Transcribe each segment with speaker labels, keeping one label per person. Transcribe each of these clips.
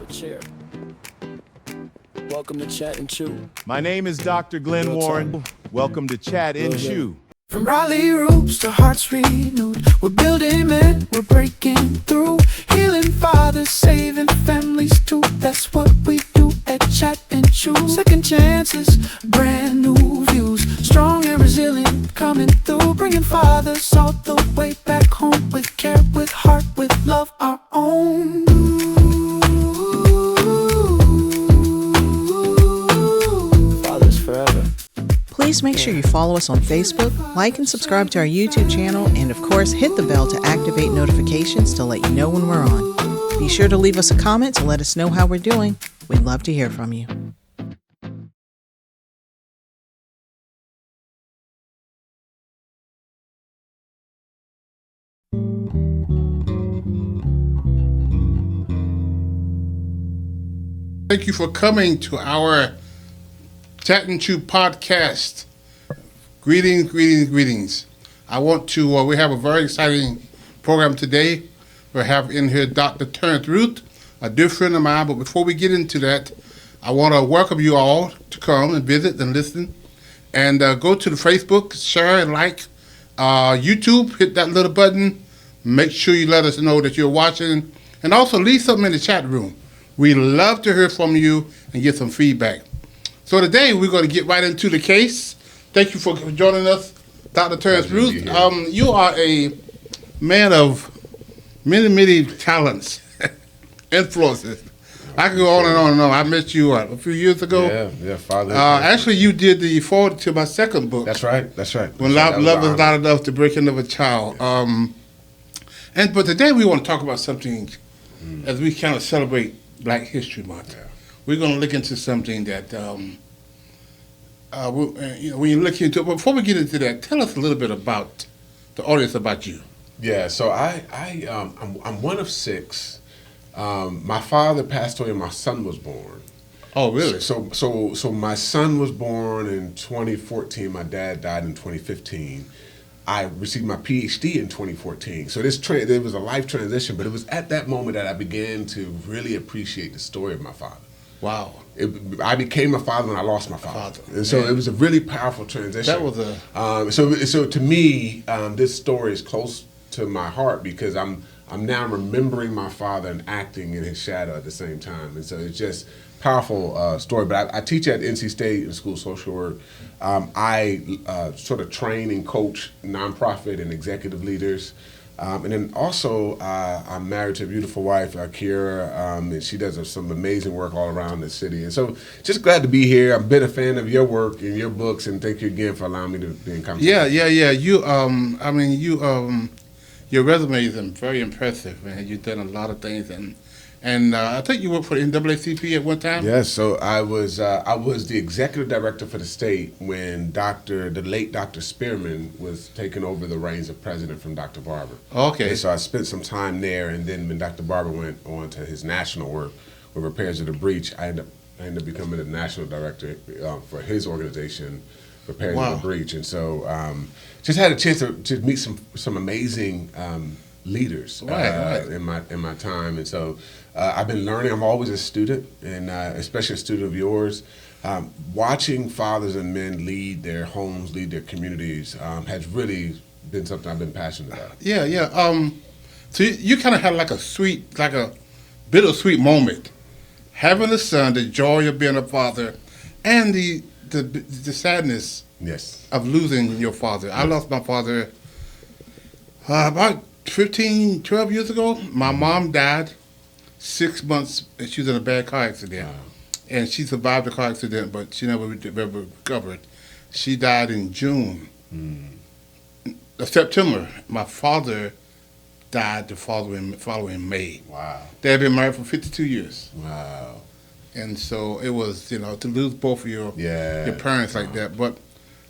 Speaker 1: chair. Welcome to Chat and Chew.
Speaker 2: My name is Dr. Glen Warren. Welcome to Chat and Chew.
Speaker 1: From Raleigh roots to hearts renewed, we're building men, we're breaking through, healing fathers, saving families too. That's what we do at Chat and Chew. Second chances, brand new views, strong and resilient coming through, bringing fathers all the way back home with care, with heart, with love our own. Fathers forever.
Speaker 3: Please make sure you follow us on Facebook, like and subscribe to our YouTube channel, and of course, hit the bell to activate notifications to let you know when we're on. Be sure to leave us a comment to let us know how we're doing. We'd love to hear from you.
Speaker 4: Thank you for coming to our Chat and Chew podcast. Greetings, greetings, greetings. I want to, we have a very exciting program today. We have in here Dr. Terrance Ruth, a dear friend of mine. But before we get into that, I want to welcome you all to come and visit and listen. And go to the Facebook, share and like. YouTube, hit that little button. Make sure you let us know that you're watching. And also leave something in the chat room. We love to hear from you and get some feedback. So today we're going to get right into the case. Thank you for joining us, Dr. Terrance Ruth. You are a man of many, many talents, influences. I can go on and on and on. I met you a few years ago.
Speaker 5: Yeah, Father.
Speaker 4: Actually, you did the forward to my second book.
Speaker 5: That's right.
Speaker 4: When Love is Not Enough, The Breaking of a Child. But today we want to talk about something as we kind of celebrate Black History Month. Yeah. We're going to look into something that, when you look into it, but before we get into that, tell us a little bit about the audience, about you.
Speaker 5: Yeah, so I'm one of six. My father passed away and my son was born.
Speaker 4: Oh, really?
Speaker 5: So my son was born in 2014. My dad died in 2015. I received my PhD in 2014. So there was a life transition, but it was at that moment that I began to really appreciate the story of my father.
Speaker 4: Wow.
Speaker 5: I became a father when I lost my father. And so it was a really powerful transition.
Speaker 4: That was a...
Speaker 5: So to me, this story is close to my heart because I'm now remembering my father and acting in his shadow at the same time. And so it's just powerful story. But I teach at NC State in school of social work. I sort of train and coach nonprofit and executive leaders. And then also, I'm married to a beautiful wife, Kira, and she does some amazing work all around the city. And so, just glad to be here. I've been a fan of your work and your books, and thank you again for allowing me to be in conversation.
Speaker 4: Yeah. Your resume is very impressive, man. You've done a lot of things, and I think you worked for the NAACP at one time.
Speaker 5: Yes, so I was the executive director for the state when the late Dr. Spearman was taking over the reins of president from Dr. Barber.
Speaker 4: Okay.
Speaker 5: And so I spent some time there, and then when Dr. Barber went on to his national work with repairs of the breach, I ended up becoming the national director for his organization, Repairs of the Breach. And so just had a chance to meet some amazing leaders in my time, and so I've been learning. I'm always a student, and especially a student of yours. Watching fathers and men lead their homes, lead their communities, has really been something I've been passionate about.
Speaker 4: Yeah. So you kind of had like a bittersweet moment, having a son, the joy of being a father, and the sadness of losing your father. I lost my father about 12 years ago. My mom died 6 months. She was in a bad car accident. Wow. And she survived the car accident, but she never recovered. She died in June. September. My father died the following May. Wow. They had been married for 52 years.
Speaker 5: Wow.
Speaker 4: And so it was, to lose both of your parents like that. But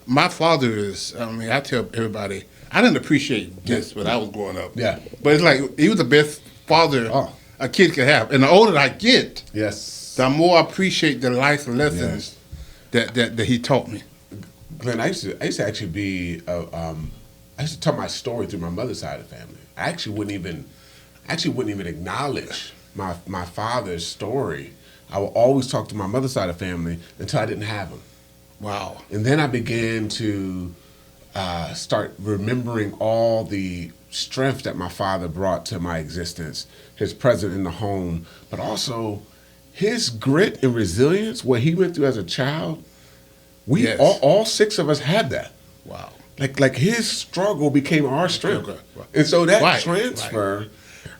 Speaker 4: my father is, I tell everybody, I didn't appreciate this when I was growing up. Yeah. But it's like, he was the best father a kid could have. And the older I get, the more I appreciate the life lessons that he taught me.
Speaker 5: Glenn, I used to actually be, I used to tell my story through my mother's side of the family. I actually wouldn't even acknowledge my father's story, I would always talk to my mother's side of the family until I didn't have him.
Speaker 4: Wow.
Speaker 5: And then I began to start remembering all the strength that my father brought to my existence, his presence in the home, but also his grit and resilience, what he went through as a child. We
Speaker 4: Yes.
Speaker 5: all six of us had that.
Speaker 4: Wow.
Speaker 5: Like his struggle became our strength.
Speaker 4: Okay, right.
Speaker 5: And so that
Speaker 4: Right,
Speaker 5: transfer,
Speaker 4: right.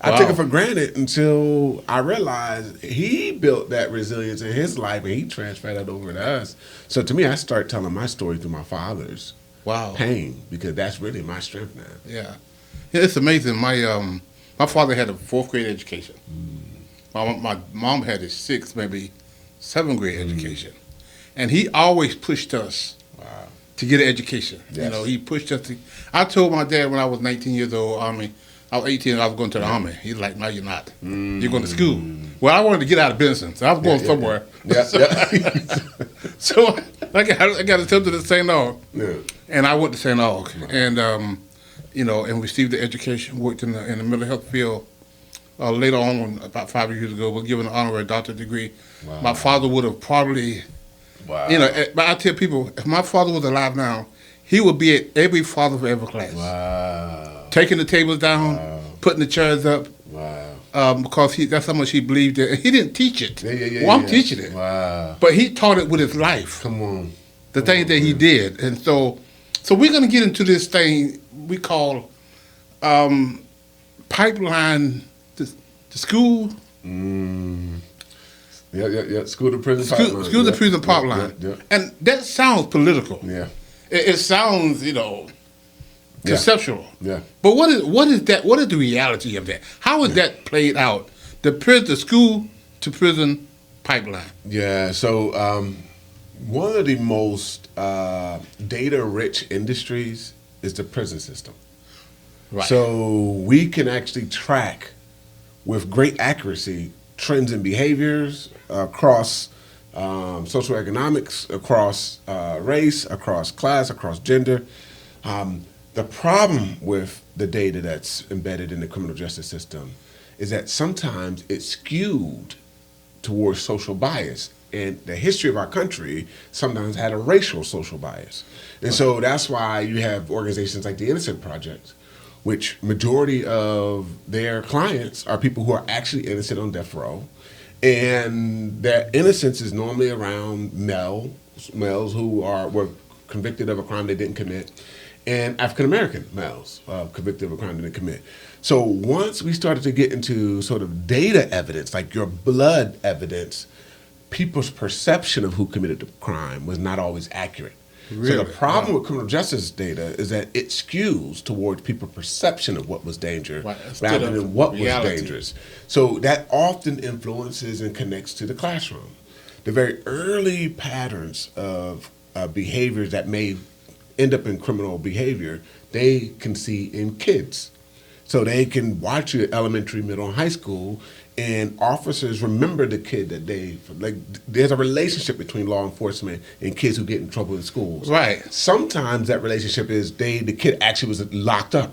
Speaker 5: I
Speaker 4: Wow.
Speaker 5: took it for granted until I realized he built that resilience in his life and he transferred that over to us. So to me, I start telling my story through my father's
Speaker 4: Wow.
Speaker 5: pain because that's really my strength now.
Speaker 4: Yeah. It's amazing. My father had a 4th grade education. My mom had a 6th, maybe 7th grade education. And he always pushed us to get an education.
Speaker 5: Yes.
Speaker 4: You know, he pushed us to. I told my dad when I was 19 years old, I was 18, I was going to the Army. He's like, no, you're not. You're going to school. Well, I wanted to get out of business. I was going somewhere.
Speaker 5: Yeah.
Speaker 4: So I got accepted to St. Aug.
Speaker 5: Yeah.
Speaker 4: And I went to St. Aug. And, you know, and received the education, worked in the mental health field. Later on, about 5 years ago, was given an honorary doctorate degree.
Speaker 5: Wow.
Speaker 4: My father would have probably,
Speaker 5: Wow.
Speaker 4: you know, but I tell people, if my father was alive now, he would be at every Father for Every class.
Speaker 5: Wow.
Speaker 4: Taking the tables down, putting the chairs up,
Speaker 5: Wow.
Speaker 4: because that's how much he believed in. He didn't teach it.
Speaker 5: Yeah.
Speaker 4: Well, I'm teaching it.
Speaker 5: Wow.
Speaker 4: But he taught it with his life,
Speaker 5: Come on.
Speaker 4: the things that he did. And so we're going to get into this thing we call pipeline to school.
Speaker 5: Yeah. School to prison pipeline.
Speaker 4: School to prison
Speaker 5: Yeah,
Speaker 4: pipeline.
Speaker 5: yeah.
Speaker 4: And that sounds political.
Speaker 5: Yeah.
Speaker 4: It sounds, you know, conceptual.
Speaker 5: Yeah.
Speaker 4: But what is that? What is the reality of that? How is that played out? The school to prison pipeline.
Speaker 5: Yeah. So one of the most data-rich industries is the prison system.
Speaker 4: Right.
Speaker 5: So we can actually track with great accuracy trends and behaviors across socioeconomics, across race, across class, across gender. The problem with the data that's embedded in the criminal justice system is that sometimes it's skewed towards social bias. And the history of our country sometimes had a racial social bias. And so that's why you have organizations like the Innocent Project, which majority of their clients are people who are actually innocent on death row. And their innocence is normally around males who were convicted of a crime they didn't commit, and African-American males convicted of a crime they didn't commit. So once we started to get into sort of data evidence, like your blood evidence, people's perception of who committed the crime was not always accurate.
Speaker 4: Really?
Speaker 5: So the problem with criminal justice data is that it skews towards people's perception of what was danger
Speaker 4: Right, instead
Speaker 5: rather
Speaker 4: of
Speaker 5: than what
Speaker 4: reality.
Speaker 5: was dangerous. So that often influences and connects to the classroom. The very early patterns of behaviors that may end up in criminal behavior, they can see in kids. So they can watch you at elementary, middle, and high school, and officers remember the kid that there's a relationship between law enforcement and kids who get in trouble in schools.
Speaker 4: Right.
Speaker 5: Sometimes that relationship is the kid actually was locked up,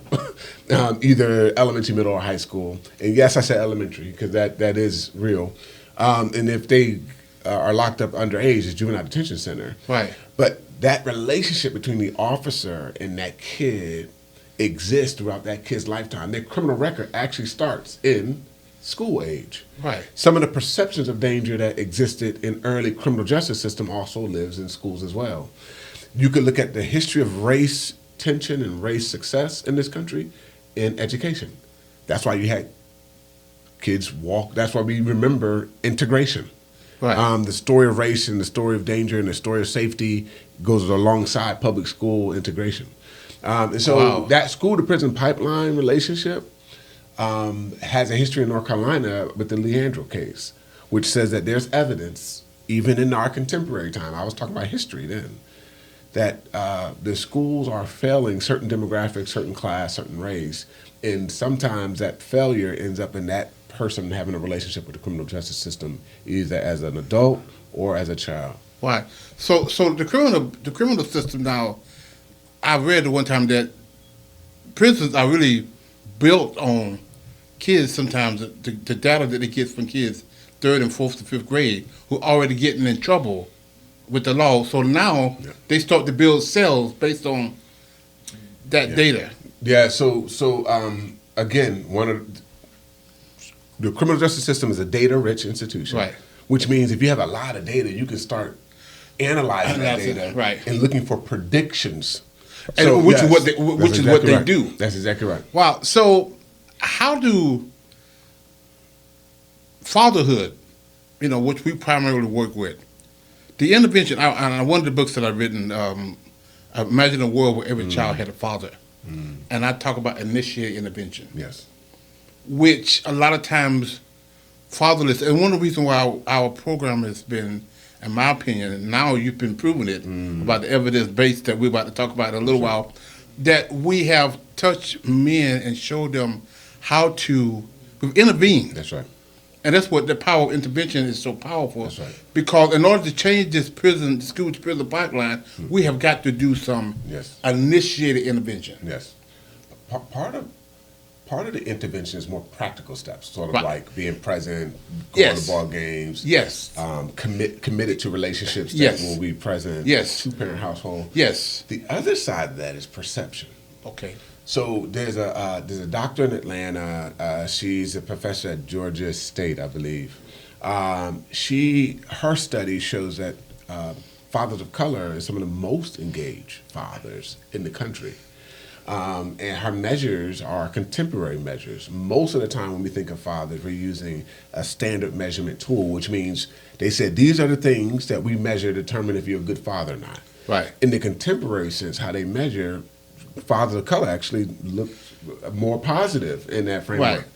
Speaker 5: either elementary, middle, or high school. And yes, I said elementary because that is real. And if they are locked up underage, it's juvenile detention center.
Speaker 4: Right.
Speaker 5: But that relationship between the officer and that kid exists throughout that kid's lifetime. Their criminal record actually starts in school age.
Speaker 4: Right.
Speaker 5: Some of the perceptions of danger that existed in early criminal justice system also lives in schools as well. You could look at the history of race tension and race success in this country in education. That's why you had kids walk. That's why we remember integration.
Speaker 4: Right.
Speaker 5: The story of race and the story of danger and the story of safety goes alongside public school integration. And so
Speaker 4: Wow.
Speaker 5: that school to prison pipeline relationship has a history in North Carolina with the Leandro case, which says that there's evidence, even in our contemporary time, I was talking about history then, that the schools are failing certain demographics, certain class, certain race, and sometimes that failure ends up in that person having a relationship with the criminal justice system, either as an adult or as a child.
Speaker 4: Right. So the criminal system now, I read at one time that prisons are really built on kids sometimes, the data that they get from kids 3rd and 4th to 5th grade who are already getting in trouble with the law. So now they start to build cells based on that data.
Speaker 5: Yeah. So again, one of the criminal justice system is a data-rich institution,
Speaker 4: Right.
Speaker 5: Which means if you have a lot of data, you can start analyzing that data,
Speaker 4: right,
Speaker 5: and looking for predictions.
Speaker 4: And
Speaker 5: So,
Speaker 4: which
Speaker 5: yes,
Speaker 4: is what they
Speaker 5: right.
Speaker 4: do.
Speaker 5: That's exactly right.
Speaker 4: Wow. So how do fatherhood, which we primarily work with, the intervention, one of the books that I've written, Imagine a World Where Every Child Had a Father. And I talk about initiated intervention.
Speaker 5: Yes.
Speaker 4: Which a lot of times fatherless, and one of the reasons why our program has been, in my opinion, and now you've been proving it about the evidence base that we're about to talk about in a little while, that we have touched men and showed them how to intervene.
Speaker 5: That's right.
Speaker 4: And that's what the power of intervention is so powerful.
Speaker 5: That's right.
Speaker 4: Because in order to change this school to prison pipeline, we have got to do some initiated intervention.
Speaker 5: Yes. Part of the intervention is more practical steps, sort of like being present, going to ball games.
Speaker 4: Yes.
Speaker 5: Committed to relationships that will be present.
Speaker 4: Yes.
Speaker 5: 2-parent household.
Speaker 4: Yes.
Speaker 5: The other side of that is perception.
Speaker 4: Okay.
Speaker 5: So there's a doctor in Atlanta. She's a professor at Georgia State, I believe. Her study shows that fathers of color are some of the most engaged fathers in the country. And her measures are contemporary measures. Most of the time when we think of fathers, we're using a standard measurement tool, which means they said these are the things that we measure to determine if you're a good father or not.
Speaker 4: Right.
Speaker 5: In the contemporary sense, how they measure, fathers of color actually look more positive in that framework.
Speaker 4: Right.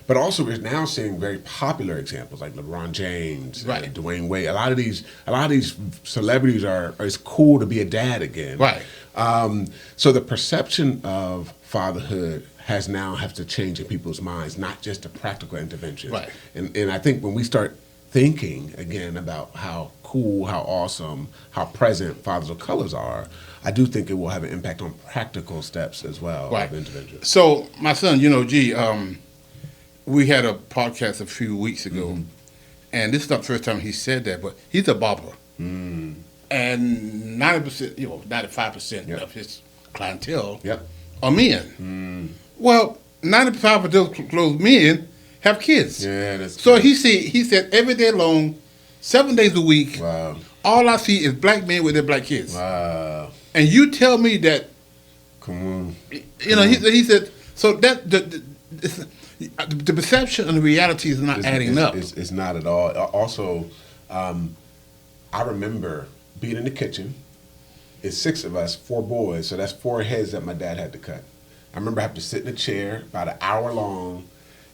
Speaker 5: But also, we're now seeing very popular examples like LeBron James, and Dwayne Wade. A lot of these celebrities it's cool to be a dad again.
Speaker 4: Right.
Speaker 5: So the perception of fatherhood has to change in people's minds, not just a practical intervention.
Speaker 4: Right.
Speaker 5: And I think when we start thinking again about how cool, how awesome, how present fathers of colors are, I do think it will have an impact on practical steps as well of intervention.
Speaker 4: So my son, we had a podcast a few weeks ago, and this is not the first time he said that, but he's a barber. And 90%, 95% of his clientele are men. Well, 95% of those men have kids.
Speaker 5: Yeah, that's
Speaker 4: so he said every day long, 7 days a week, all I see is black men with their black kids.
Speaker 5: Wow.
Speaker 4: And you tell me that,
Speaker 5: Come on.
Speaker 4: He said, so that the perception and the reality is not adding up.
Speaker 5: It's not at all. Also, I remember being in the kitchen. It's 6 of us, 4 boys, so that's 4 heads that my dad had to cut. I remember having to sit in a chair about an hour long.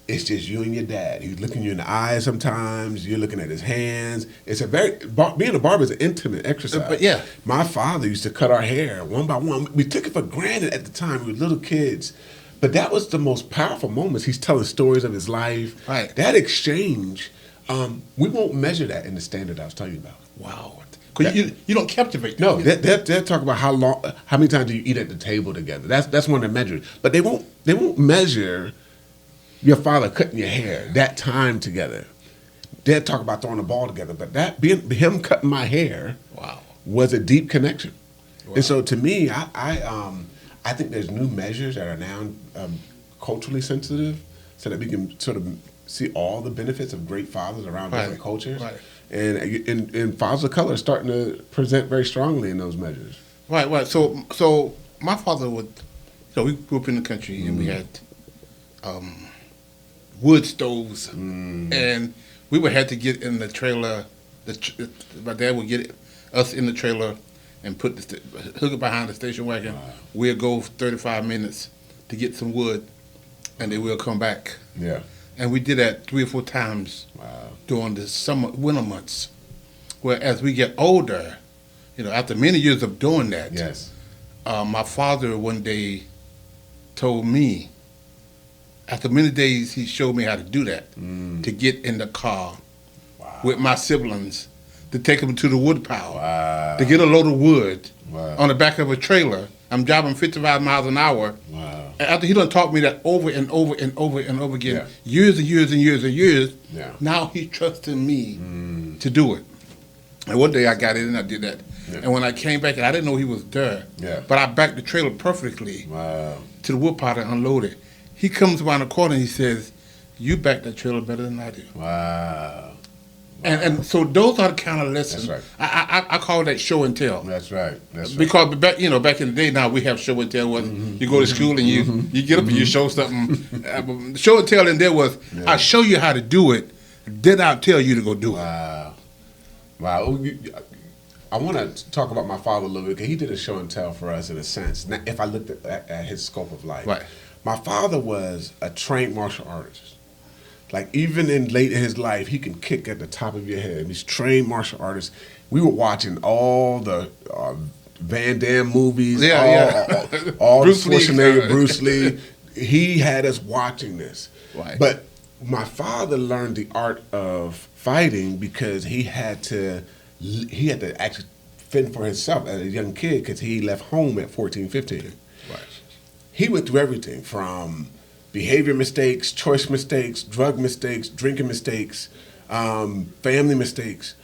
Speaker 5: It's just you and your dad. He's looking you in the eyes sometimes. You're looking at his hands. It's being a barber is an intimate exercise.
Speaker 4: But yeah.
Speaker 5: My father used to cut our hair one by one. We took it for granted at the time. We were little kids. But that was the most powerful moments. He's telling stories of his life.
Speaker 4: Right.
Speaker 5: That exchange, we won't measure that in the standard I was telling you about.
Speaker 4: Wow. Because you don't captivate them.
Speaker 5: No, they'll talk about how many times do you eat at the table together. That's one of the measures. But they won't measure your father cutting your hair, that time together. They'll talk about throwing the ball together. But him cutting my hair was a deep connection. Wow. And so to me, I think there's new measures that are now culturally sensitive so that we can sort of see all the benefits of great fathers around different cultures.
Speaker 4: Right.
Speaker 5: And fathers of color are starting to present very strongly in those measures.
Speaker 4: Right. So my father we grew up in the country and we had wood stoves and we would have to get in the trailer. My dad would get us in the trailer and hook it behind the station wagon. Wow. We'll go 35 minutes to get some wood, and then we'll come back.
Speaker 5: Yeah.
Speaker 4: And we did that 3 or 4 times during the winter months. Where as we get older, after many years of doing that, my father one day told me, after many days, he showed me how to do that, to get in the car with my siblings, to take them to the wood pile, to get a load of wood on the back of a trailer. I'm driving 55 miles an hour After he done taught me that over and over and over and over again,
Speaker 5: Yeah.
Speaker 4: years and years and years and years,
Speaker 5: Yeah.
Speaker 4: now he trusting me to do it. And one day I got in and I did that.
Speaker 5: Yeah.
Speaker 4: And when I came back, and I didn't know he was there,
Speaker 5: Yeah.
Speaker 4: but I backed the trailer perfectly
Speaker 5: Wow.
Speaker 4: to the wood pile and unloaded. He comes around the corner and he says, "You back that trailer better than I do."
Speaker 5: Wow.
Speaker 4: And so those are the kind of lessons.
Speaker 5: That's
Speaker 4: I call that show and tell.
Speaker 5: That's right. That's right.
Speaker 4: Because back back in the day, now we have show and tell. You go to school and you get up and you show something. Show and tell in there was I show you how to do it, then I'll tell you to go do it.
Speaker 5: Wow. Wow. I want to talk about my father a little bit because he did a show and tell for us in a sense. Now, if I looked at his scope of life,
Speaker 4: Right.
Speaker 5: My father was a trained martial artist. Like even in late in his life, he can kick at the top of your head. He's trained martial artist. We were watching all the Van Damme movies, all
Speaker 4: Bruce
Speaker 5: the
Speaker 4: Lee.
Speaker 5: Schwarzenegger, Bruce Lee. He had us watching this.
Speaker 4: Right.
Speaker 5: But my father learned the art of fighting because he had to actually fend for himself as a young kid because he left home at 14, 15.
Speaker 4: Right.
Speaker 5: He went through everything from behavior mistakes, choice mistakes, drug mistakes, drinking mistakes, family mistakes.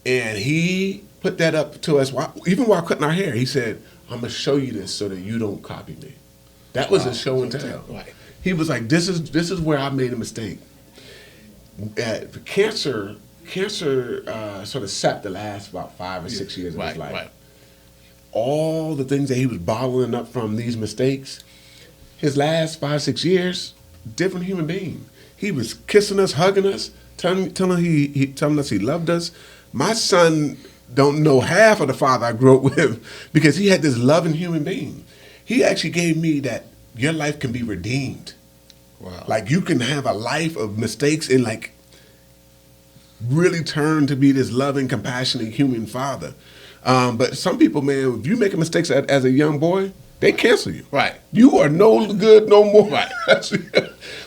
Speaker 5: And he put that up to us, even while cutting our hair. He said, "I'm going to show you this so that you don't copy me." That was a show and tell.
Speaker 4: Right.
Speaker 5: He was like, this is where I made a mistake. Cancer sort of sapped the last about 5 or 6 years of his life.
Speaker 4: Right.
Speaker 5: All the things that he was bottling up from these mistakes, his last 5, 6 years, different human being. He was kissing us, hugging us, telling us he loved us. My son don't know half of the father I grew up with because he had this loving human being. He actually gave me that your life can be redeemed.
Speaker 4: Wow.
Speaker 5: Like you can have a life of mistakes and like really turn to be this loving, compassionate human father. But some people, man, if you make mistakes as a young boy, they cancel you.
Speaker 4: Right.
Speaker 5: You are no good no more.
Speaker 4: Right.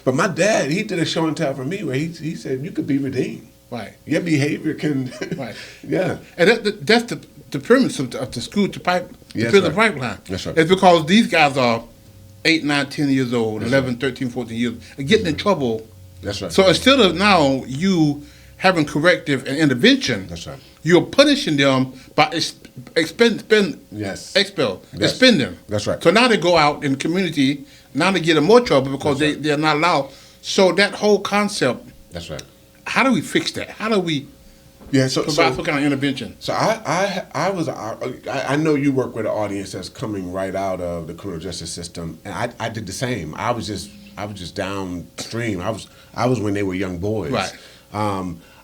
Speaker 5: But my dad, he did a show and tell for me where he said you could be redeemed.
Speaker 4: Right.
Speaker 5: Your behavior can.
Speaker 4: Right.
Speaker 5: Yeah.
Speaker 4: And that's the premise of the school to prison
Speaker 5: right.
Speaker 4: pipeline.
Speaker 5: That's right.
Speaker 4: It's because these guys are 8, 9, 10 years old, 11, 13, 14 years, and getting in trouble.
Speaker 5: That's right.
Speaker 4: So instead of now you having corrective and intervention,
Speaker 5: That's right.
Speaker 4: you're punishing them by expel.
Speaker 5: Yes.
Speaker 4: Expend them.
Speaker 5: That's right.
Speaker 4: So now they go out in the community, now they get in more trouble because they're not allowed. So that whole concept,
Speaker 5: That's right.
Speaker 4: how do we fix that? How do we
Speaker 5: So
Speaker 4: provide some kind of intervention?
Speaker 5: So I know you work with an audience that's coming right out of the criminal justice system, and I did the same. I was just downstream. I was when they were young boys.
Speaker 4: Right.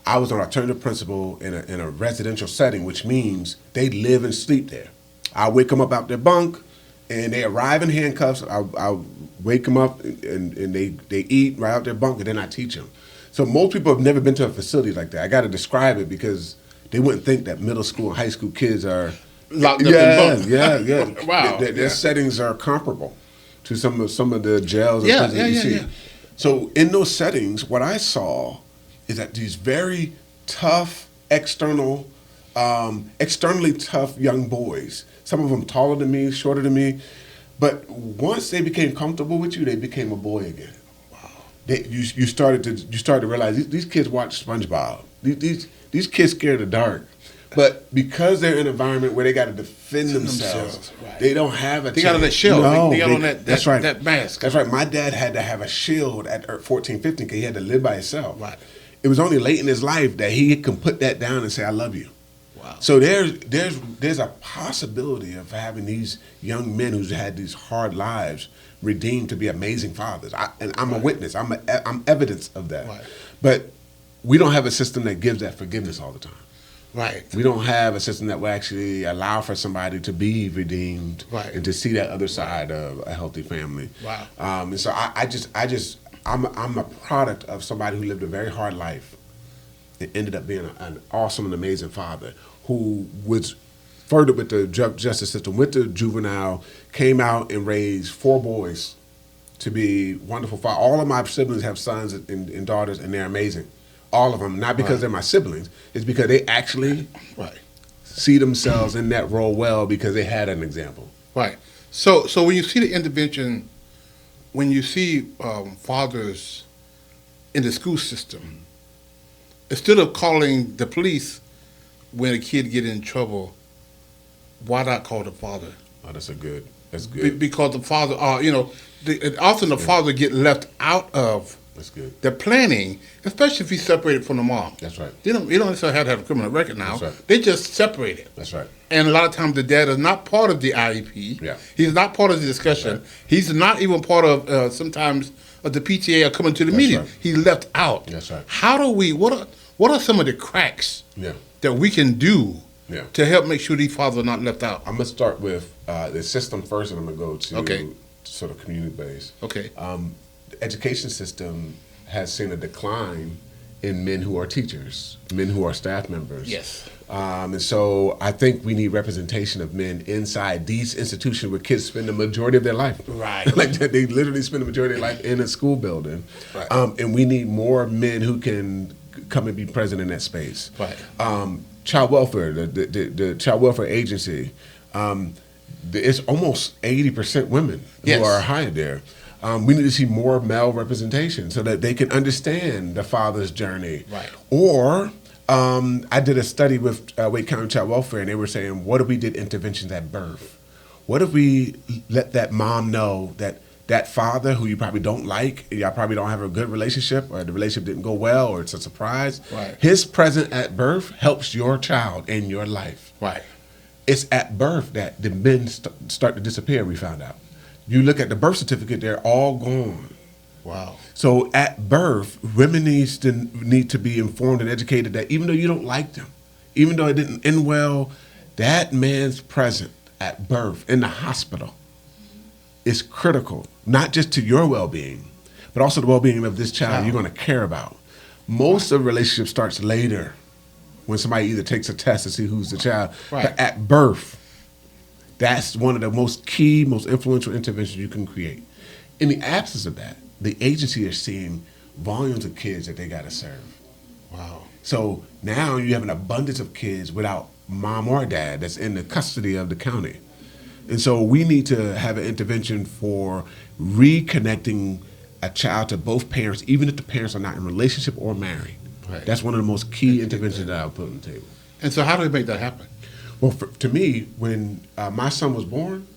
Speaker 5: I was an alternative principal in a residential setting, which means they live and sleep there. I wake them up out their bunk, and they arrive in handcuffs. I wake them up, and they eat right out their bunk, and then I teach them. So most people have never been to a facility like that. I got to describe it because they wouldn't think that middle school and high school kids are
Speaker 4: Locked up in bunks.
Speaker 5: Yeah.
Speaker 4: Wow.
Speaker 5: Their settings are comparable to some of the jails and prisons that you see.
Speaker 4: Yeah.
Speaker 5: So in those settings, what I saw is that these very tough, externally tough young boys, some of them taller than me, shorter than me, but once they became comfortable with you, they became a boy again. You started to realize these kids watch SpongeBob. These kids scared of the dark, but because they're in an environment where they got to defend themselves,
Speaker 4: right.
Speaker 5: They don't have a.
Speaker 4: They got on that shell.
Speaker 5: No,
Speaker 4: they got on that.
Speaker 5: That's right.
Speaker 4: That mask.
Speaker 5: That's right. My dad had to have a shield at 14, 15 because he had to live by himself.
Speaker 4: Right.
Speaker 5: It was only late in his life that he can put that down and say, "I love you."
Speaker 4: Wow.
Speaker 5: So there's a possibility of having these young men who's had these hard lives redeemed to be amazing fathers. And I'm a witness. I'm evidence of that.
Speaker 4: Right.
Speaker 5: But we don't have a system that gives that forgiveness all the time.
Speaker 4: Right.
Speaker 5: We don't have a system that will actually allow for somebody to be redeemed and to see that other side of a healthy family.
Speaker 4: Wow.
Speaker 5: And so I'm a product of somebody who lived a very hard life. It ended up being an awesome and amazing father who was further with the justice system, went to juvenile, came out and raised 4 boys to be wonderful fathers. All of my siblings have sons and daughters, and they're amazing. All of them, not because they're my siblings, it's because they actually see themselves in that role well because they had an example.
Speaker 4: Right. So when you see the intervention when you see fathers in the school system, instead of calling the police when a kid get in trouble, why not call the father?
Speaker 5: Oh, that's good.
Speaker 4: Because the father, often the father get left out of
Speaker 5: That's good.
Speaker 4: the planning, especially if he's separated from the mom.
Speaker 5: That's right.
Speaker 4: You don't necessarily have to have a criminal record now.
Speaker 5: That's right.
Speaker 4: They just separate.
Speaker 5: That's right.
Speaker 4: And a lot of times the dad is not part of the IEP.
Speaker 5: Yeah.
Speaker 4: He's not part of the discussion.
Speaker 5: Right.
Speaker 4: He's not even part of sometimes of the PTA or coming to the meeting.
Speaker 5: right.
Speaker 4: He's left out.
Speaker 5: That's right.
Speaker 4: How do we? What are some of the cracks
Speaker 5: Yeah.
Speaker 4: that we can do
Speaker 5: Yeah.
Speaker 4: to help make sure these fathers are not left out?
Speaker 5: I'm gonna start with the system first, and I'm gonna go to
Speaker 4: Okay.
Speaker 5: sort of community based.
Speaker 4: Okay.
Speaker 5: The education system has seen a decline in men who are teachers, men who are staff members.
Speaker 4: Yes.
Speaker 5: And so I think we need representation of men inside these institutions where kids spend the majority of their life.
Speaker 4: Right.
Speaker 5: Like they literally spend the majority of their life in a school building.
Speaker 4: Right.
Speaker 5: And we need more men who can come and be present in that space.
Speaker 4: Right.
Speaker 5: Child welfare, the child welfare agency, it's almost 80% women
Speaker 4: Yes.
Speaker 5: who are hired there. We need to see more male representation so that they can understand the father's journey.
Speaker 4: Right.
Speaker 5: Or I did a study with Wake County Child Welfare, and they were saying, what if we did interventions at birth? What if we let that mom know that that father who you probably don't like, y'all probably don't have a good relationship, or the relationship didn't go well, or it's a surprise,
Speaker 4: Right.
Speaker 5: his presence at birth helps your child in your life.
Speaker 4: Right.
Speaker 5: It's at birth that the men start to disappear, we found out. You look at the birth certificate, they're all gone.
Speaker 4: Wow.
Speaker 5: So at birth, women need to be informed and educated that even though you don't like them, even though it didn't end well, that man's present at birth in the hospital is critical, not just to your well-being, but also the well-being of this child you're going to care about. Most of the relationship starts later when somebody either takes a test to see who's the child.
Speaker 4: Right.
Speaker 5: But at birth, that's one of the most key, most influential interventions you can create. In the absence of that, the agency is seeing volumes of kids that they got to serve.
Speaker 4: Wow.
Speaker 5: So now you have an abundance of kids without mom or dad that's in the custody of the county. And so we need to have an intervention for reconnecting a child to both parents, even if the parents are not in a relationship or married.
Speaker 4: Right.
Speaker 5: That's one of the most key interventions that I'll put on the table.
Speaker 4: And so how do we make that happen?
Speaker 5: Well, to me, when my son was born,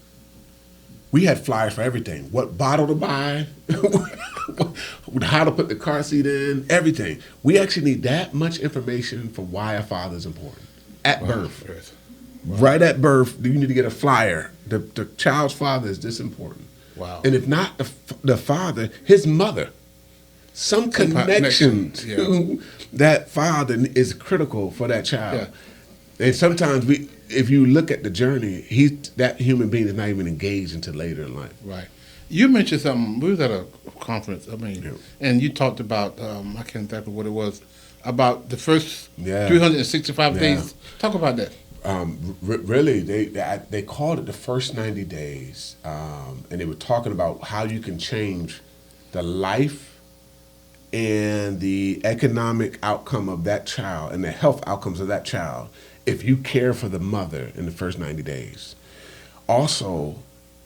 Speaker 5: we had flyers for everything. What bottle to buy, how to put the car seat in, everything. We actually need that much information for why a father is important at birth. Right at birth, you need to get a flyer. The child's father is this important.
Speaker 4: Wow.
Speaker 5: And if not the father, his mother. Some connection to that father is critical for that child.
Speaker 4: Yeah.
Speaker 5: And sometimes if you look at the journey, that human being is not even engaged until later in life.
Speaker 4: Right. You mentioned something. We was at a conference. And you talked about I can't think of what it was about the first 365 days. Talk about that.
Speaker 5: Really, they called it the first 90 days, and they were talking about how you can change the life and the economic outcome of that child and the health outcomes of that child if you care for the mother in the first 90 days. Also,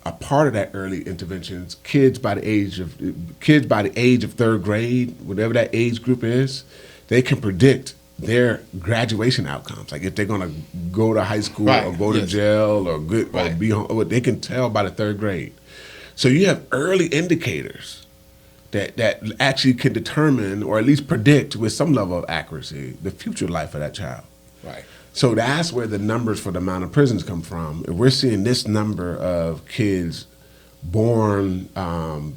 Speaker 5: a part of that early interventions, kids by the age of third grade, whatever that age group is, they can predict their graduation outcomes. Like if they're going to go to high school or go to jail or be home, they can tell by the third grade. So you have early indicators that actually can determine or at least predict with some level of accuracy the future life of that child.
Speaker 4: Right.
Speaker 5: So that's where the numbers for the amount of prisons come from. If we're seeing this number of kids born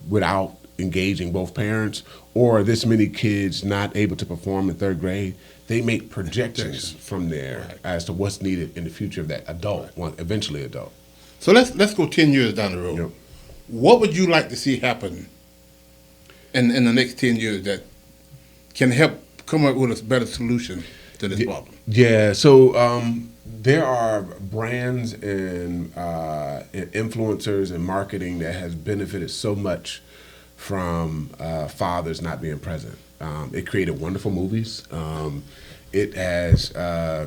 Speaker 5: without engaging both parents, or this many kids not able to perform in third grade, they make projections from there as to what's needed in the future of that adult, eventually adult.
Speaker 4: So let's go 10 years down the road.
Speaker 5: Yep.
Speaker 4: What would you like to see happen in the next 10 years that can help come up with a better solution to this problem?
Speaker 5: Yeah, so there are brands and influencers and marketing that has benefited so much from fathers not being present. It created wonderful movies. It has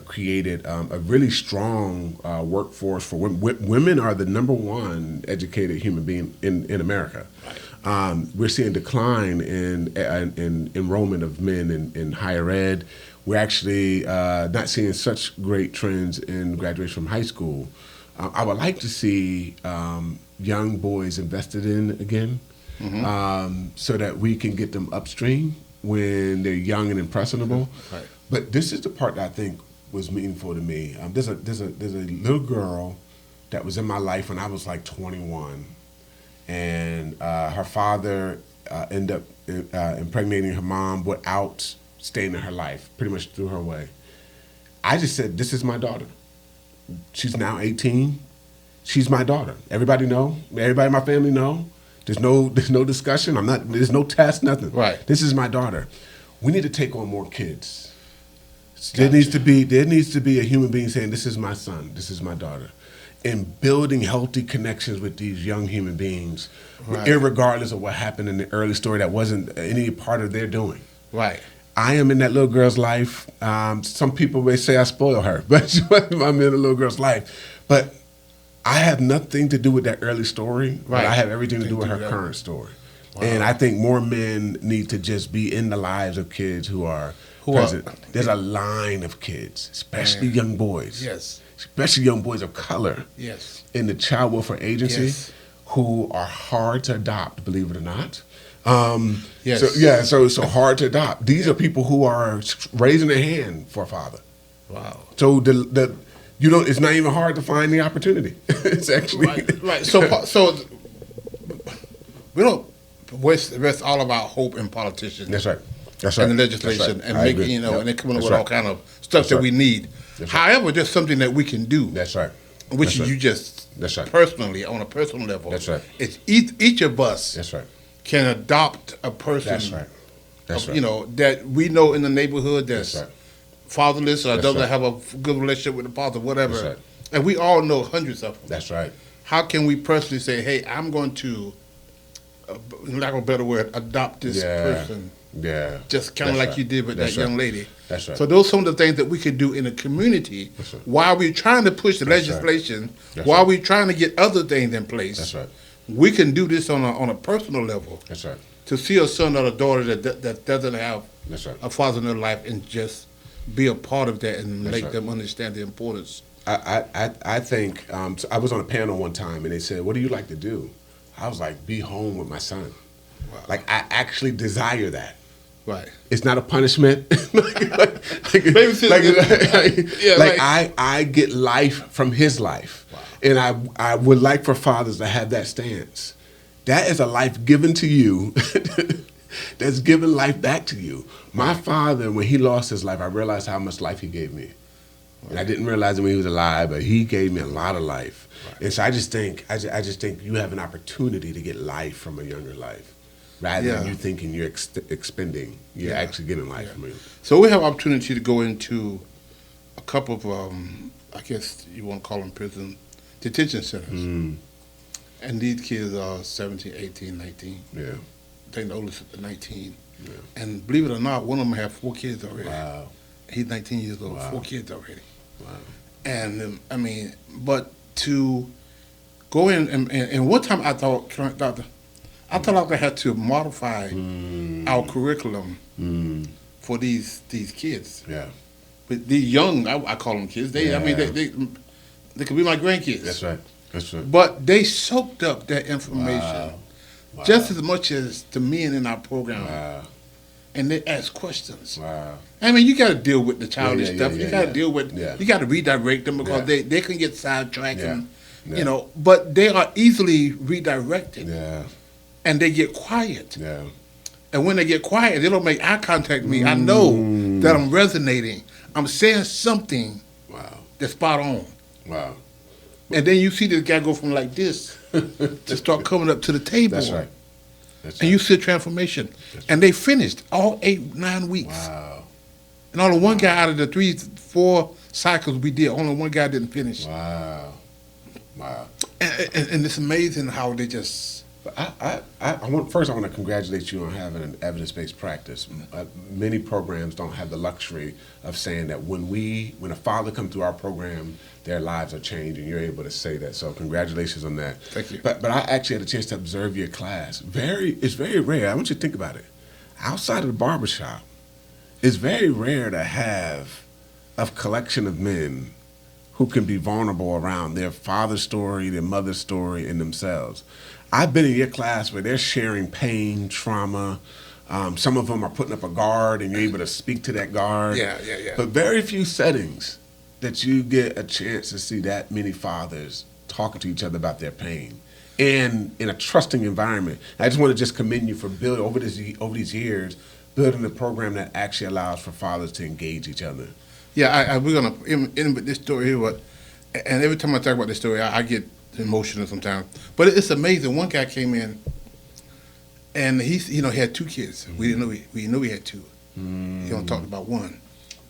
Speaker 5: created a really strong workforce for women. Women are the number one educated human being in America. We're seeing decline in enrollment of men in higher ed. We're actually not seeing such great trends in graduation from high school. I would like to see young boys invested in again, so that we can get them upstream when they're young and impressionable.
Speaker 4: Right.
Speaker 5: But this is the part that I think was meaningful to me. There's a little girl that was in my life when I was like 21, and her father ended up impregnating her mom without staying in her life, pretty much threw her away. I just said, this is my daughter. She's now 18. She's my daughter. Everybody know. Everybody in my family know. There's no discussion. There's no test, nothing.
Speaker 4: Right.
Speaker 5: This is my daughter. We need to take on more kids. There needs to be a human being saying, this is my son, this is my daughter. And building healthy connections with these young human beings, irregardless of what happened in the early story that wasn't any part of their doing.
Speaker 4: Right.
Speaker 5: I am in that little girl's life. Some people may say I spoil her, but I'm in a little girl's life. But I have nothing to do with that early story. Right. But I have everything to do with her current story. Wow. And I think more men need to just be in the lives of kids who are present. There's a line of kids, especially young boys.
Speaker 4: Yes.
Speaker 5: Especially young boys of color.
Speaker 4: Yes.
Speaker 5: In the child welfare agency,
Speaker 4: yes,
Speaker 5: who are hard to adopt, believe it or not.
Speaker 4: Yes.
Speaker 5: So hard to adopt. These are people who are raising their hand for a father.
Speaker 4: Wow.
Speaker 5: So it's not even hard to find the opportunity. It's actually
Speaker 4: right. So we don't rest all of our hope in politicians.
Speaker 5: That's right.
Speaker 4: And the legislation, and making and they coming up with all kind of stuff that we need. However, there's something that we can do.
Speaker 5: That's right.
Speaker 4: Which you just personally, on a personal level.
Speaker 5: That's right.
Speaker 4: It's each of us.
Speaker 5: That's right.
Speaker 4: Can adopt a person.
Speaker 5: That's right. That's right.
Speaker 4: You know, that we know in the neighborhood that's fatherless or doesn't have a good relationship with the father, whatever.
Speaker 5: That's right.
Speaker 4: And we all know hundreds of them.
Speaker 5: That's right.
Speaker 4: How can we personally say, hey, I'm going to, lack of a better word, adopt this person?
Speaker 5: Yeah.
Speaker 4: Just kind of like you did with that young lady.
Speaker 5: That's right.
Speaker 4: So those are some of the things that we could do in the community while we're trying to push the legislation, while we're trying to get other things in place.
Speaker 5: That's right.
Speaker 4: We can do this on a personal level.
Speaker 5: That's right.
Speaker 4: To see a son or a daughter that doesn't have a father in their life and just be a part of that and make them understand the importance.
Speaker 5: I think so I was on a panel one time and they said, "What do you like to do?" I was like, "Be home with my son." Wow. Like I actually desire that.
Speaker 4: Right.
Speaker 5: It's not a punishment. I get life from his life. Wow. And I would like for fathers to have that stance. That is a life given to you that's giving life back to you. My father, when he lost his life, I realized how much life he gave me. And I didn't realize it when he was alive, but he gave me a lot of life. Right. And so I just think you have an opportunity to get life from a younger life. Rather than you thinking you're expending, you're actually getting life from it.
Speaker 4: So we have opportunity to go into a couple of, I guess you want to call them prison detention centers. Mm. And these kids are 17, 18, 19. Yeah. I think the oldest is 19. Yeah. And believe it or not, one of them have 4 kids already. Wow. He's 19 years old, 4 kids already. Wow. And, but to go in, and one time I thought, Doctor, I thought I had to modify our curriculum for these kids. Yeah. But these young, I call them kids. They could be my grandkids.
Speaker 5: That's right. That's right.
Speaker 4: But they soaked up that information just as much as the men in our program. Wow. And they ask questions. Wow. I mean, you got to deal with the childish stuff. You got to deal with. Yeah. You got to redirect them because they can get sidetracked. Yeah. And, but they are easily redirected. Yeah. And they get quiet. Yeah. And when they get quiet, they don't make eye contact with me. I know that I'm resonating. I'm saying something that's spot on. Wow. And then you see this guy go from like this to start coming up to the table.
Speaker 5: That's right.
Speaker 4: And you see a transformation. And they finished all 8, 9 weeks. Wow. And only one guy out of the 3, 4 cycles we did, only one guy didn't finish.
Speaker 5: Wow.
Speaker 4: And it's amazing how they just
Speaker 5: But I want to congratulate you on having an evidence-based practice. Many programs don't have the luxury of saying that when a father comes through our program, their lives are changed, and you're able to say that. So congratulations on that.
Speaker 4: Thank you.
Speaker 5: But I actually had a chance to observe your class. It's very rare. I want you to think about it. Outside of the barbershop, it's very rare to have a collection of men who can be vulnerable around their father's story, their mother's story, and themselves. I've been in your class where they're sharing pain, trauma. Some of them are putting up a guard, and you're able to speak to that guard.
Speaker 4: Yeah.
Speaker 5: But very few settings that you get a chance to see that many fathers talking to each other about their pain, and in a trusting environment. I just want to just commend you for building over these years, building a program that actually allows for fathers to engage each other.
Speaker 4: Yeah, we're going to end with this story here. And every time I talk about this story, I get emotional sometimes. But it's amazing. One guy came in, and he had 2 kids. We didn't know we knew he had 2. He only talked about 1.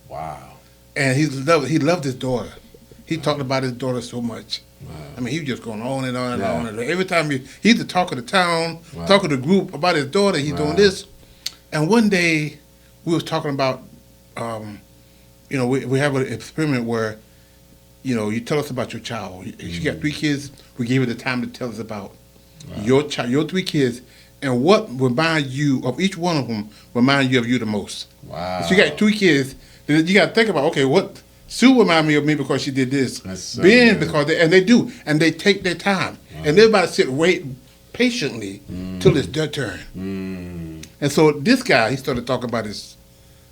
Speaker 5: Wow.
Speaker 4: And he loved his daughter. He talked about his daughter so much.
Speaker 5: Wow.
Speaker 4: I mean, he was just going on and on and on. And every time he's the talk of the town, talk of the group about his daughter. He's doing this. And one day, we was talking about, we have an experiment where, you tell us about your child. She got 3 kids. We gave her the time to tell us about your child, your 3 kids, and what remind you of each one of them remind you of you the most.
Speaker 5: Wow.
Speaker 4: If she got 3 kids, then you got to think about, okay, what Sue remind me of me because she did this.
Speaker 5: That's so
Speaker 4: Ben
Speaker 5: good.
Speaker 4: because they do, and they take their time, and everybody wait patiently till it's their turn. And so this guy, he started talking about his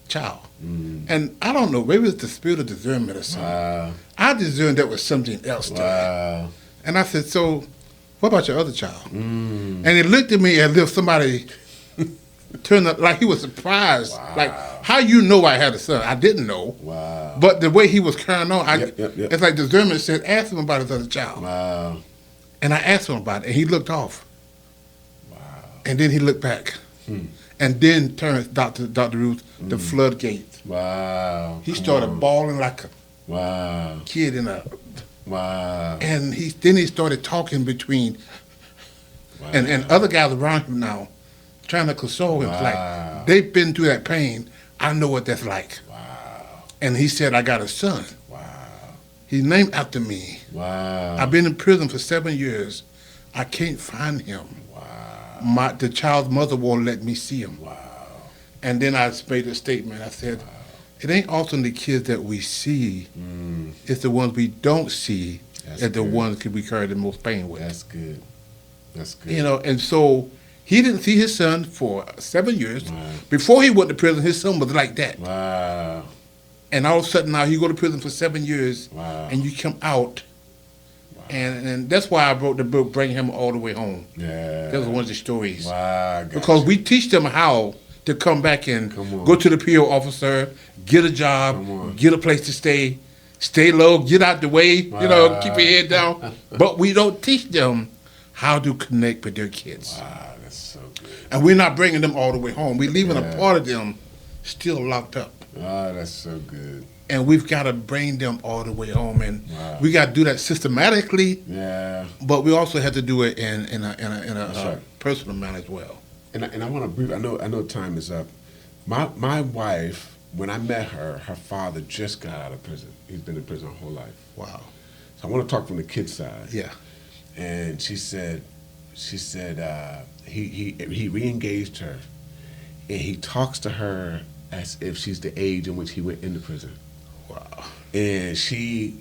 Speaker 4: child. And I don't know, maybe it's the spirit of discernment or something.
Speaker 5: Wow.
Speaker 4: I discerned that was something else to it.
Speaker 5: Wow.
Speaker 4: And I said, so what about your other child? And he looked at me as if somebody turned up, like he was surprised.
Speaker 5: Wow.
Speaker 4: Like, how you know I had a son? I didn't know.
Speaker 5: Wow.
Speaker 4: But the way he was carrying on,
Speaker 5: Yep.
Speaker 4: it's like discernment said, ask him about his other child.
Speaker 5: Wow.
Speaker 4: And I asked him about it, and he looked off.
Speaker 5: Wow.
Speaker 4: And then he looked back. And then turned Dr. Ruth, the floodgates.
Speaker 5: Wow.
Speaker 4: He started bawling like a
Speaker 5: Wow.
Speaker 4: kid in a...
Speaker 5: Wow.
Speaker 4: And then he started talking between...
Speaker 5: Wow.
Speaker 4: And other guys around him now, trying to console him.
Speaker 5: Wow.
Speaker 4: Like, they've been through that pain. I know what that's like.
Speaker 5: Wow.
Speaker 4: And he said, I got a son.
Speaker 5: Wow.
Speaker 4: He's named after me.
Speaker 5: Wow.
Speaker 4: I've been in prison for 7 years. I can't find him.
Speaker 5: Wow.
Speaker 4: The child's mother won't let me see him.
Speaker 5: Wow.
Speaker 4: And then I made a statement. I said, it ain't often the kids that we see. It's the ones we don't see
Speaker 5: That's
Speaker 4: that the
Speaker 5: good.
Speaker 4: ones we carry the most pain with.
Speaker 5: That's good. That's good.
Speaker 4: And so he didn't see his son for 7 years.
Speaker 5: Wow.
Speaker 4: Before he went to prison, his son was like that.
Speaker 5: Wow.
Speaker 4: And all of a sudden now you go to prison for 7 years,
Speaker 5: Wow.
Speaker 4: and you come out. And that's why I wrote the book, Bring Him All the Way Home.
Speaker 5: Yeah.
Speaker 4: That was one of the stories.
Speaker 5: Wow.
Speaker 4: Because we teach them how to come back and
Speaker 5: Come on.
Speaker 4: go to the PO officer, get a job,
Speaker 5: Come on.
Speaker 4: get a place to stay low, get out the way, keep your head down. But we don't teach them how to connect with their kids.
Speaker 5: Wow. That's so good.
Speaker 4: And we're not bringing them all the way home. We're leaving a part of them still locked up.
Speaker 5: Oh, that's so good.
Speaker 4: And we've got to bring them all the way home. And
Speaker 5: Wow.
Speaker 4: we got to do that systematically,
Speaker 5: Yeah.
Speaker 4: but we also have to do it in a
Speaker 5: right.
Speaker 4: personal manner as well.
Speaker 5: And I want to brief. I know time is up. My wife, when I met her, her father just got out of prison. He's been in prison her whole life.
Speaker 4: Wow.
Speaker 5: So I want to talk from the kid's side.
Speaker 4: Yeah.
Speaker 5: And she said he re-engaged her, and he talks to her as if she's the age in which he went into prison.
Speaker 4: Wow.
Speaker 5: And she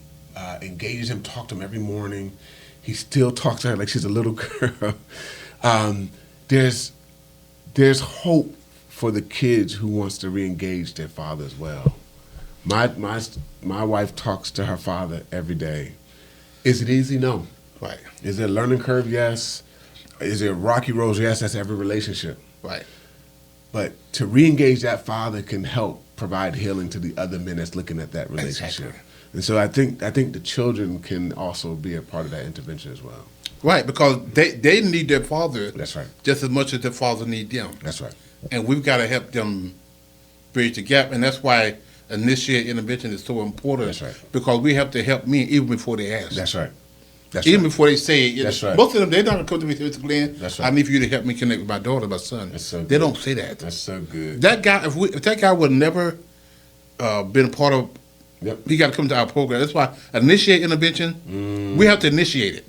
Speaker 5: engages him, talks to him every morning. He still talks to her like she's a little girl. There's hope for the kids who wants to re-engage their father as well. My wife talks to her father every day. Is it easy? No.
Speaker 4: Right.
Speaker 5: Is there a learning curve? Yes. Is there rocky roads? Yes. That's every relationship.
Speaker 4: Right.
Speaker 5: But to re-engage that father can help provide healing to the other men that's looking at that relationship.
Speaker 4: Exactly.
Speaker 5: And so I think the children can also be a part of that intervention as well.
Speaker 4: Right, because they need their father
Speaker 5: That's right.
Speaker 4: just as much as their father need them.
Speaker 5: That's right.
Speaker 4: And we've got to help them bridge the gap. And that's why initiate intervention is so important.
Speaker 5: That's right.
Speaker 4: Because we have to help men even before they ask.
Speaker 5: That's right.
Speaker 4: Even
Speaker 5: right.
Speaker 4: before they say it.
Speaker 5: That's right.
Speaker 4: Most of them, they don't come to me and say, Glenn,
Speaker 5: That's right.
Speaker 4: I need for you to help me connect with my daughter, my son.
Speaker 5: That's so
Speaker 4: They
Speaker 5: good.
Speaker 4: don't say that.
Speaker 5: That's so good.
Speaker 4: That guy, if that guy would never been a part of,
Speaker 5: Yep.
Speaker 4: he got to come to our program. That's why initiate intervention, we have to initiate it.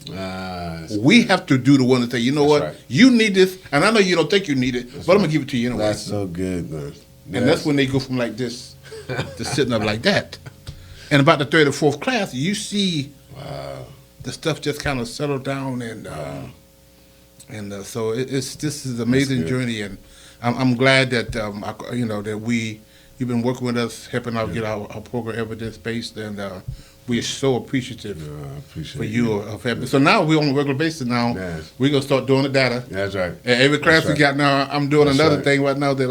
Speaker 4: We have to do the one that say, you know
Speaker 5: That's
Speaker 4: what,
Speaker 5: right.
Speaker 4: you need this, and I know you don't think you need it, but I'm going to give it to you anyway.
Speaker 5: That's so good, man.
Speaker 4: And that's when they go from like this to sitting up like that. And about the third or fourth class, you see the stuff just kind of settle down, and so this is an amazing journey, and I'm glad that that you've been working with us, helping out get our program evidence based, and we are so appreciative
Speaker 5: I appreciate
Speaker 4: for you. So now we're on a regular basis. Now
Speaker 5: Yes.
Speaker 4: we're gonna start doing the data.
Speaker 5: That's right.
Speaker 4: And every class
Speaker 5: That's
Speaker 4: we got now, I'm doing
Speaker 5: That's
Speaker 4: another
Speaker 5: right.
Speaker 4: thing right now that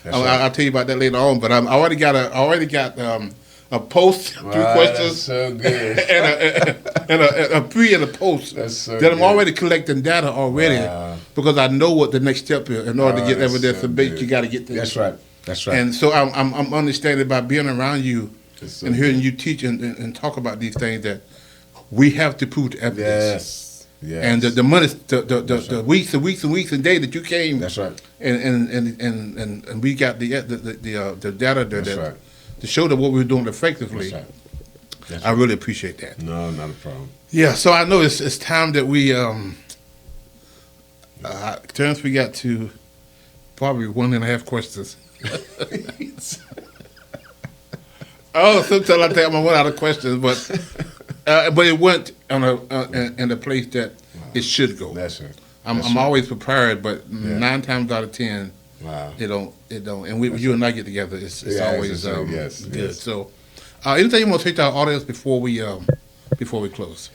Speaker 5: That's right.
Speaker 4: I'll tell you about that later on. But I already got a post, 3
Speaker 5: Wow,
Speaker 4: questions,
Speaker 5: that's so good.
Speaker 4: and a pre and a post
Speaker 5: That's so
Speaker 4: that I'm
Speaker 5: good.
Speaker 4: already collecting data already
Speaker 5: Wow.
Speaker 4: because I know what the next step is. In order to get
Speaker 5: That's
Speaker 4: evidence
Speaker 5: so
Speaker 4: based,
Speaker 5: good.
Speaker 4: you got to get this.
Speaker 5: That's right. That's right.
Speaker 4: And so I'm understanding by being around you
Speaker 5: That's so
Speaker 4: and hearing you teach and talk about these things that we have to prove the evidence.
Speaker 5: Yes. Yes.
Speaker 4: And the money, the weeks and weeks and weeks and days that you came,
Speaker 5: That's right.
Speaker 4: and we got the data there
Speaker 5: That's right.
Speaker 4: to show that what we're doing effectively.
Speaker 5: That's right. That's
Speaker 4: I
Speaker 5: right.
Speaker 4: really appreciate that.
Speaker 5: No, not a problem.
Speaker 4: Yeah, so I know it's time that we Terrance, we got to probably 1.5 questions. Oh, sometimes I think I'm gonna run out of questions, but it went on in a place that it should go.
Speaker 5: That's right.
Speaker 4: I'm always prepared, but 9 times out of 10,
Speaker 5: Wow.
Speaker 4: it don't. And you and I get together, it's
Speaker 5: Yeah,
Speaker 4: always
Speaker 5: yes,
Speaker 4: good.
Speaker 5: yes.
Speaker 4: So, anything you want to say to our audience before we close?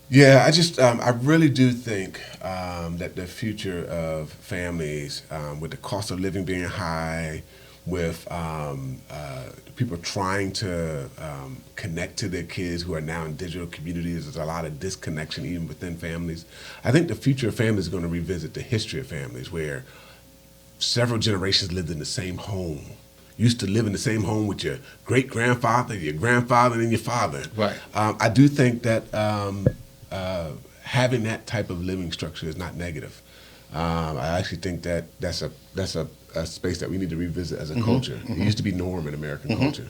Speaker 5: Yeah, I really do think that the future of families, with the cost of living being high, with people trying to connect to their kids who are now in digital communities, there's a lot of disconnection even within families. I think the future of families is going to revisit the history of families where several generations lived in the same home. Used to live in the same home with your great-grandfather, your grandfather, and your father.
Speaker 4: Right.
Speaker 5: I do think that having that type of living structure is not negative. I actually think that that's a space that we need to revisit as a culture. It used to be norm in American culture.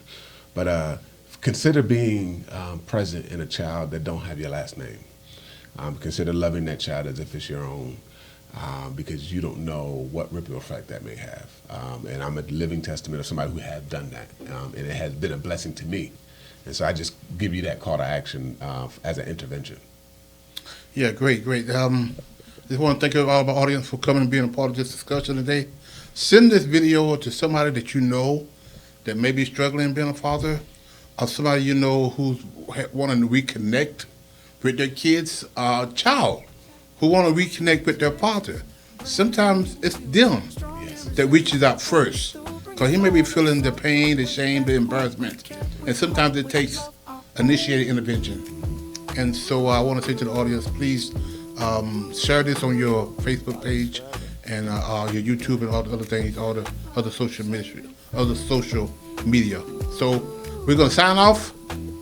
Speaker 5: But consider being present in a child that don't have your last name. Consider loving that child as if it's your own. Because you don't know what ripple effect that may have. And I'm a living testament of somebody who has done that. And it has been a blessing to me. And so I just give you that call to action as an intervention.
Speaker 4: Yeah, great. Just want to thank all of our audience for coming and being a part of this discussion today. Send this video to somebody that you know that may be struggling being a father, or somebody you know who's wanting to reconnect with their kids' child, who want to reconnect with their father. Sometimes it's them that reaches out first, because he may be feeling the pain, the shame, the embarrassment, and sometimes it takes initiated intervention. And so I want to say to the audience, please share this on your Facebook page and your YouTube and all the other things, all the other social media. So we're going to sign off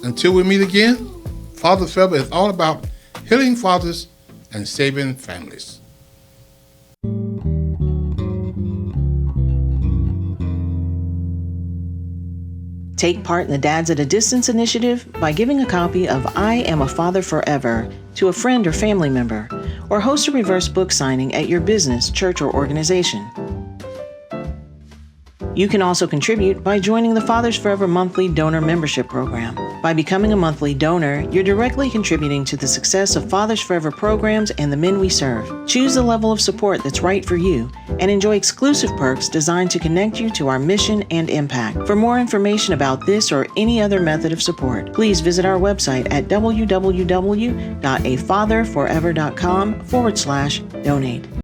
Speaker 4: until we meet again. Fathers Forever is all about healing fathers and saving families.
Speaker 3: Take part in the Dads at a Distance initiative by giving a copy of I Am a Father Forever to a friend or family member, or host a reverse book signing at your business, church, or organization. You can also contribute by joining the Fathers Forever monthly donor membership program. By becoming a monthly donor, you're directly contributing to the success of Fathers Forever programs and the men we serve. Choose the level of support that's right for you and enjoy exclusive perks designed to connect you to our mission and impact. For more information about this or any other method of support, please visit our website at www.afatherforever.com/donate.